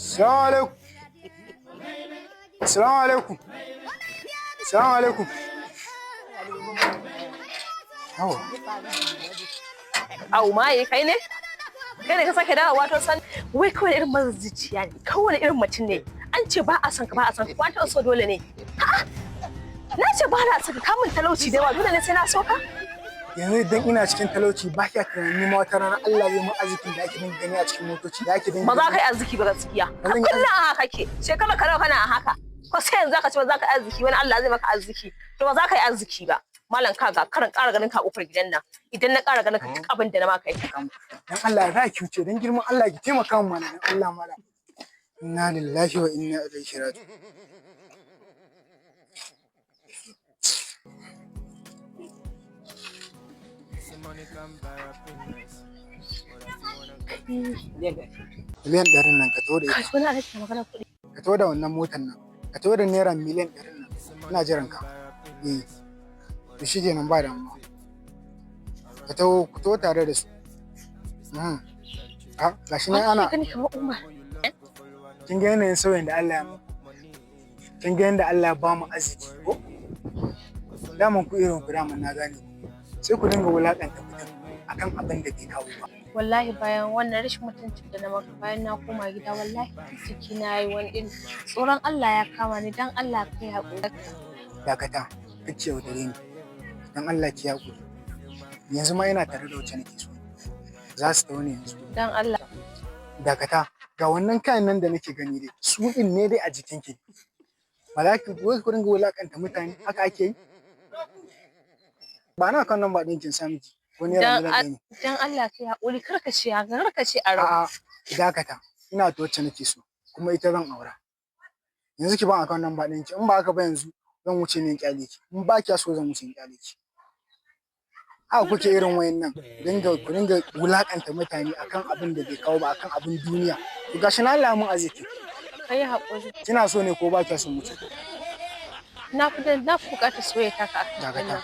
Assalamu alaikum. Assalamu alaikum. Assalamu alaikum. Au maye kai ne? Kai ne ka sake dawo wato san wai kawai irin mazzuciya ne. Kawai irin mutum ne. An ce ba a san ka ba a san ka. Kwanta so dole ne. A'a. Na ce ba na saka kamun talauci da yawa dole ne sai na soka. Yanzu idan ina cikin talauci ba kya tunanin ma wata rana Allah zai mu arzikin da ake dinga gani a cikin motoci da ake dinga. Ba za ka yi arziki ba gaskiya. Kullum a haka kake. Shekara ka kana a haka. Ko sai yanzu ka ce ba za ka yi arziki wani Allah zai maka arziki. To ba za ka yi arziki ba. Malam kaga karan ƙara ganin ka kofar gidan nan. Idan na ƙara ganin ka duk abin da na maka yi. Dan Allah ya ki wuce dan girman Allah ki taimaka mu mana dan Allah malam. Inna lillahi wa inna ilaihi raji'un. Miliyan ɗarin nan ka taho da ita. Kasuwa na rage magana kuɗi. Ka taho da wannan motar nan. Ka taho da naira miliyan ɗarin nan. Ina jiran ka. To shi kenan ba damuwa. Ka taho ku taho tare da su. Gashi nan ana. Kin ga yanayin sauyin da Allah ya mu. Kin ga yanda Allah ya ba mu arziki ko? Daman ku irin ku daman na gane. Sai ku dinga wulakanta mutum akan abin da bai kawo ba. Wallahi bayan wannan rashin mutuncin da na maka bayan na koma gida wallahi ciki na yi wani irin tsoron Allah ya kama ni dan Allah kai haƙuri. Dakata, kace yaudare ni. Dan Allah ki haƙuri. Yanzu ma ina tare da wacce nake so. Za su tawo ne yanzu. Dan Allah. Dakata, ga wannan kayan nan da nake gani dai, su din ne dai a jikinki. Ba za ki ku dinga wulakanta mutane haka ake yi? Ba na kan nan ba ɗinkin samiki. Dan Allah kai haƙuri karkace a rawa. A'a, dakata. Ina da wacce nake so kuma ita zan aura. Yanzu ki ban akan nan ba ɗinki in ba haka ba yanzu zan wuce ne in kyale ki. In ba kiya so zan wuce in kyale ki. Haka kuke irin wayannan ku dinga wulakanta mutane akan abin da bai kawo ba akan abin duniya. To gashi na Allah mun arziki. Kai haƙuri. Kina so ne ko ba kiya so mutu? Na buƙatar soyayya ta ka akan Dakata.